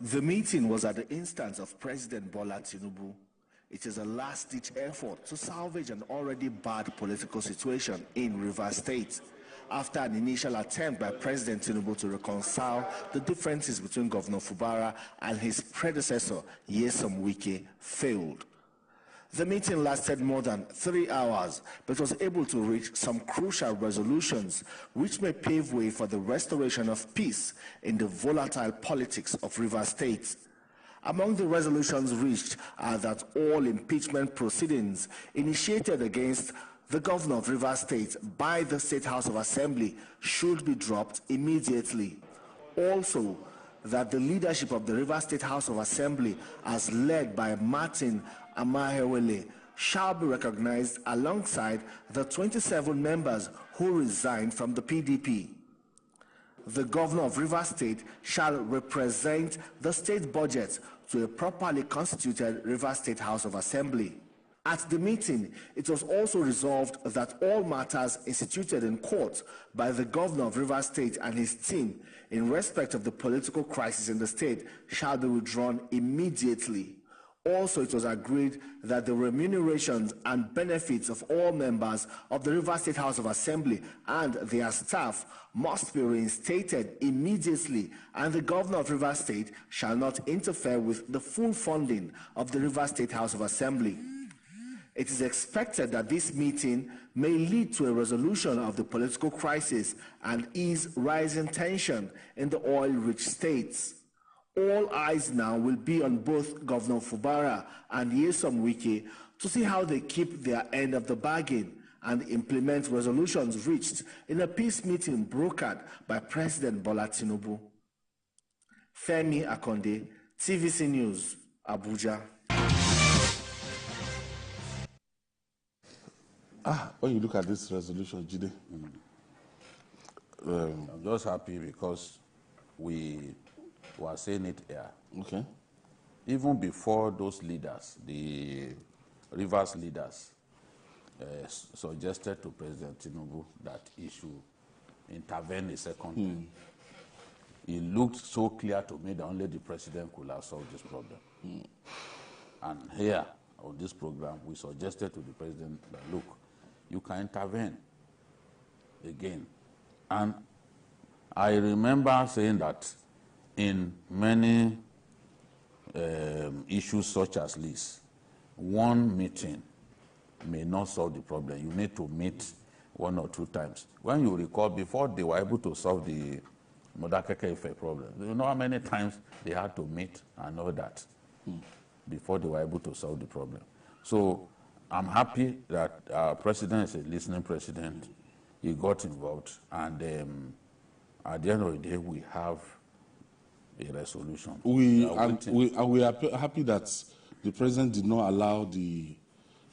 The meeting was at the instance of President Bola Tinubu. It is a last-ditch effort to salvage an already bad political situation in Rivers State, after an initial attempt by President Tinubu to reconcile the differences between Governor Fubara and his predecessor, Nyesom Wike, failed. The meeting lasted more than 3 hours, but was able to reach some crucial resolutions which may pave way for the restoration of peace in the volatile politics of Rivers State. Among the resolutions reached are that all impeachment proceedings initiated against the governor of Rivers State by the State House of Assembly should be dropped immediately. Also, that the leadership of the Rivers State House of Assembly, as led by Martin Amahewele, shall be recognized alongside the 27 members who resigned from the PDP. The governor of Rivers State shall represent the state budget to a properly constituted Rivers State House of Assembly. At the meeting, it was also resolved that all matters instituted in court by the governor of Rivers State and his team in respect of the political crisis in the state shall be withdrawn immediately. Also, it was agreed that the remunerations and benefits of all members of the Rivers State House of Assembly and their staff must be reinstated immediately, and the governor of Rivers State shall not interfere with the full funding of the Rivers State House of Assembly. It is expected that this meeting may lead to a resolution of the political crisis and ease rising tension in the oil-rich states. All eyes now will be on both Governor Fubara and Nyesom Wike to see how they keep their end of the bargain and implement resolutions reached in a peace meeting brokered by President Bola Tinubu. Femi Akonde, TVC News, Abuja. When you look at this resolution, Jide, I'm just happy because we were saying it here. Okay. Even before those leaders, the Rivers leaders, suggested to President Tinubu that he should intervene a second time. It looked so clear to me that only the president could have solved this problem. And here, on this program, we suggested to the president that, look, you can intervene again. And I remember saying that in many issues such as this, one meeting may not solve the problem. You need to meet 1 or 2 times. When you recall, before they were able to solve the Modakeke effect problem, you know how many times they had to meet and all that before they were able to solve the problem. So I'm happy that our president is a listening president. He got involved, and at the end of the day, we have a resolution. We are happy that the president did not allow the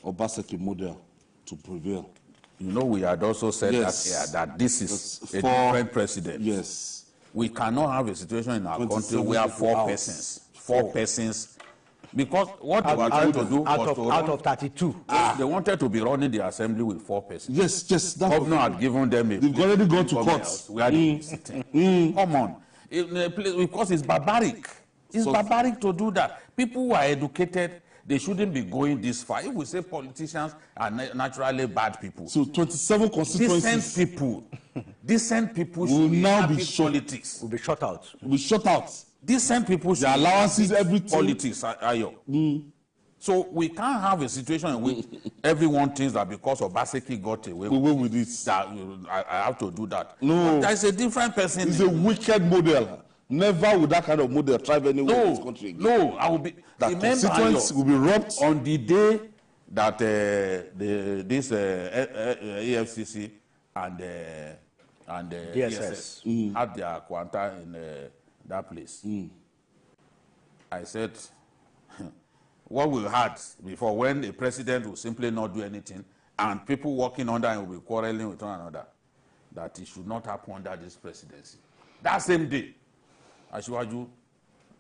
Obaseki model to prevail. You know, we had also said that this is a different precedent. Yes. We cannot have a situation in our country where 4 persons, because what they were trying to do was to out of 32. They wanted to be running the assembly with 4 persons. Yes. The governor had given them a. They've already gone to court. We had sitting. Come on. Because it's barbaric. It's barbaric to do that. People who are educated, they shouldn't be going this far. If we say politicians are naturally bad people. So 27 constituencies. Decent people will now be politics. Will be shut out. Will be shut out. Decent people should the allowances, everything. Politics, So we can't have a situation in which everyone thinks that because Obaseki got away with it, that I have to do that. No. But there's a different person. It's a wicked model. Never would that kind of model thrive anywhere in this country again. No, I will be. That constituents will be robbed on the day that this EFCC and DSS had their quanta in that place. I said, what we had before, when the president will simply not do anything and people working under him will be quarreling with one another, that it should not happen under this presidency. That same day, Asiwaju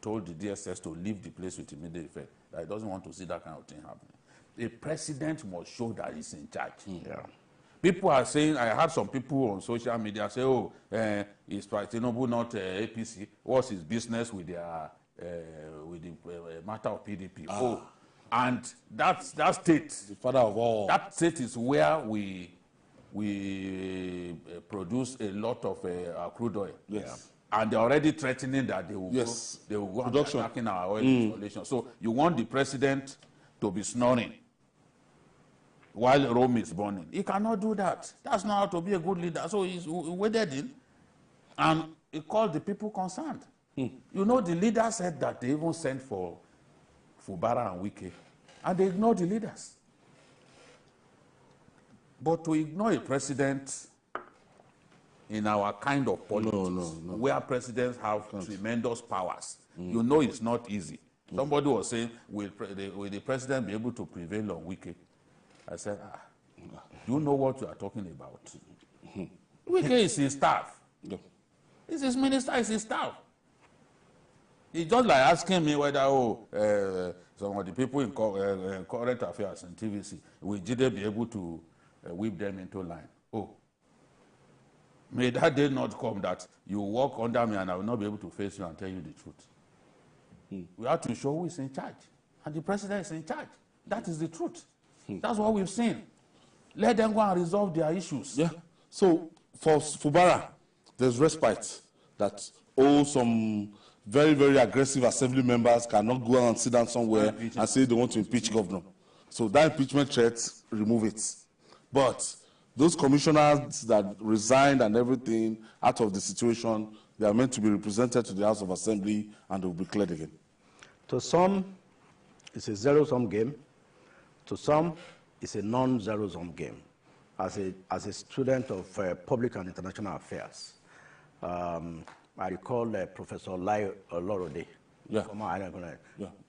told the DSS to leave the place with immediate effect, that he doesn't want to see that kind of thing happening. A president must show that he's in charge. People are saying, I heard some people on social media say, oh, is Tinubu not APC? What's his business with the matter of PDP? Oh, and that state, The father of all. that state is where we produce a lot of crude oil. Yes. And they're already threatening that they will go and attacking our oil installation. So you want the president to be snoring while Rome is burning. He cannot do that. That's not how to be a good leader. So he waded in and he called the people concerned. You know, the leader said that they even sent for Fubara and Wike, and they ignored the leaders. But to ignore a president in our kind of politics, where presidents have tremendous powers, you know it's not easy. Somebody was saying, will the president be able to prevail on Wike? I said, you know what you are talking about. Wike is his staff. He's his minister, is his staff. It's just like asking me whether, some of the people in current affairs and TVC, will Jide be able to whip them into line? Oh, may that day not come that you walk under me and I will not be able to face you and tell you the truth. We have to show who is in charge. And the president is in charge. That is the truth. That's what we've seen. Let them go and resolve their issues. Yeah. So for Fubara, there's respite that some very, very aggressive assembly members cannot go and sit down somewhere and say they want to impeach governor. So that impeachment threat, remove it. But those commissioners that resigned and everything out of the situation, they are meant to be represented to the House of Assembly and they will be cleared again. To some, it's a zero-sum game. To some, it's a non-zero-sum game. As a student of public and international affairs, I recall Professor Lai Olorode,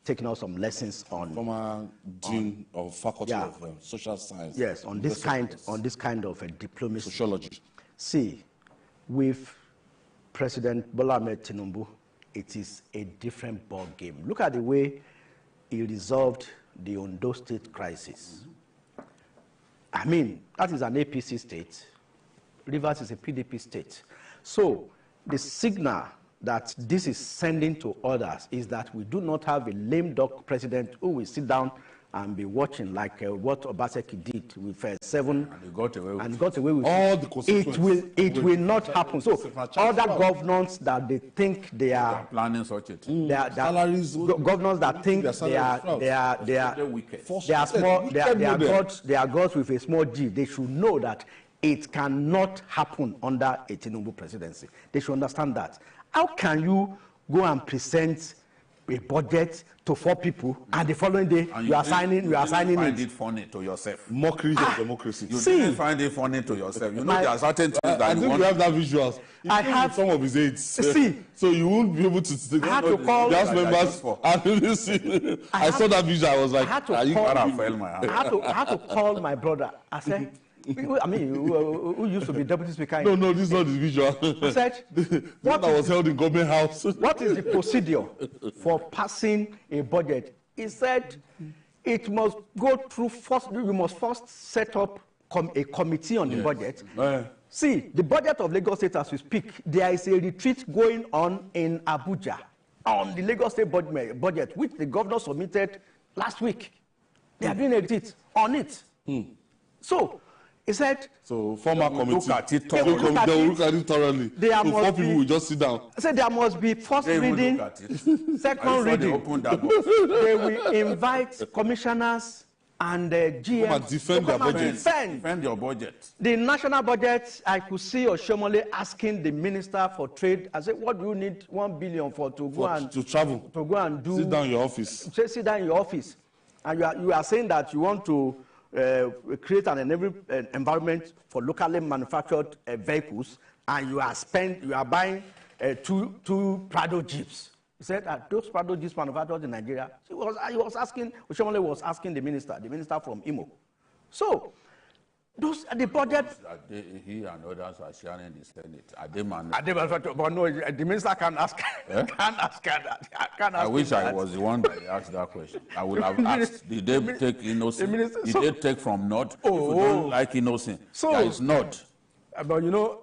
taking out some lessons on former dean of Faculty of Social Science. Yes, on this kind of diplomacy. Sociology. See, with President Bola Ahmed Tinubu, it is a different ball game. Look at the way he resolved the Ondo State crisis. I mean, that is an APC state. Rivers is a PDP state. So the signal that this is sending to others is that we do not have a lame duck president who will sit down and be watching like what Obaseki did with 7 And got away with all the consequences. It will not happen. So other governors that they think they are planning such a thing. Salaries, governors that think they are gods with a small g, they should know that it cannot happen under a Tinubu presidency. They should understand that. How can you go and present a budget to 4 people and the following day you are signing find it funny to yourself? Mockery of democracy. You didn't find it funny to yourself. You know there are certain things that I think you have that visual. I have some of his aides. See, so you won't be able to take I had to call the House members. I saw that visual. I was like, I had to call my brother. I said, I mean, who used to be deputy speaker? No, this is not the visual. I said, what was held in government house. What is the procedure for passing a budget? He said, it must go through first. We must first set up a committee on the budget. See, the budget of Lagos State as we speak, there is a retreat going on in Abuja on the Lagos State budget, which the governor submitted last week. They are doing a retreat on it. So, he said, so former committee, look at it they will look at it thoroughly. So 4 people will just sit down. I said there must be first reading, second reading. They will invite commissioners and GMs defend their budget. Defend your budget. The national budget, I could see Oshomole asking the minister for trade. I said, what do you need 1 billion for to travel? To go and do. Sit down in your office. Sit down in your office. And you are saying that you want to create an environment for locally manufactured vehicles, and you are buying two Prado Jeeps. He said that those Prado Jeeps manufactured in Nigeria. Oshomole was asking the minister from Imo. So Those are the budget. He and others are sharing the Senate. Are they man? But no, the minister can't ask. Can't ask that. I wish I was the one that asked that question. I would have asked, did they take innocent? Did they take from North? If you don't like innocent, there is not. But you know,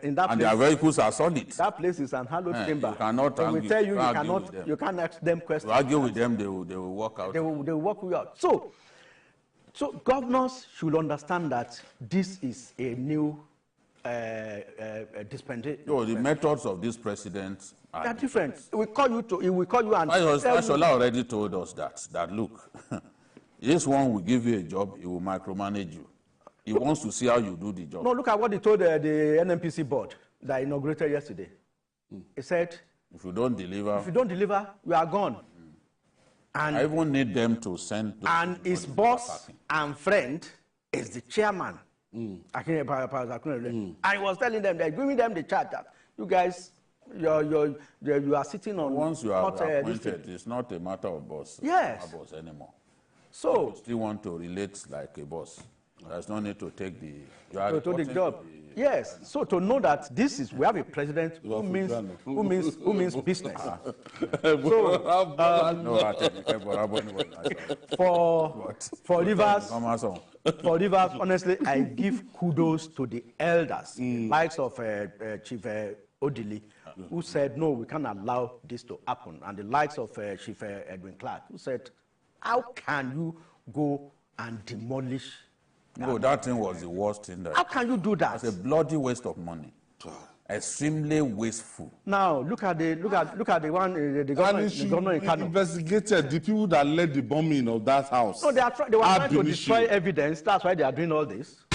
in that and place, their vehicles are solid. That place is an hallowed chamber. You cannot argue. We tell you, you can't ask them questions. You argue with them, they will walk out. They will walk you out. So governors should understand that this is a new dispensation. No, the methods of this president are different. He will call you and Fashola already told us that look, this one will give you a job, he will micromanage you. He wants to see how you do the job. No, look at what he told the NNPC board that inaugurated yesterday. He said, if you don't deliver, you are gone. And I even need them to send. And his boss and friend is the chairman. And he was telling them, they're giving them the charge that you guys, you are sitting on. Once you are appointed, it's not a matter of boss. Yes. A boss anymore. So you still want to relate like a boss. There's no need to take the job. Yes. So to know that we have a president who means business. For Rivers, honestly, I give kudos to the elders, likes of Chief Odili, who said no, we can't allow this to happen, and the likes of Chief Edwin Clark, who said, how can you go and demolish? No, that thing was the worst thing. How can you do that? It's a bloody waste of money. Extremely wasteful. Now look at the one the governor in Kano. Investigated the people that led the bombing of that house. No, they were trying to destroy evidence. That's why they are doing all this.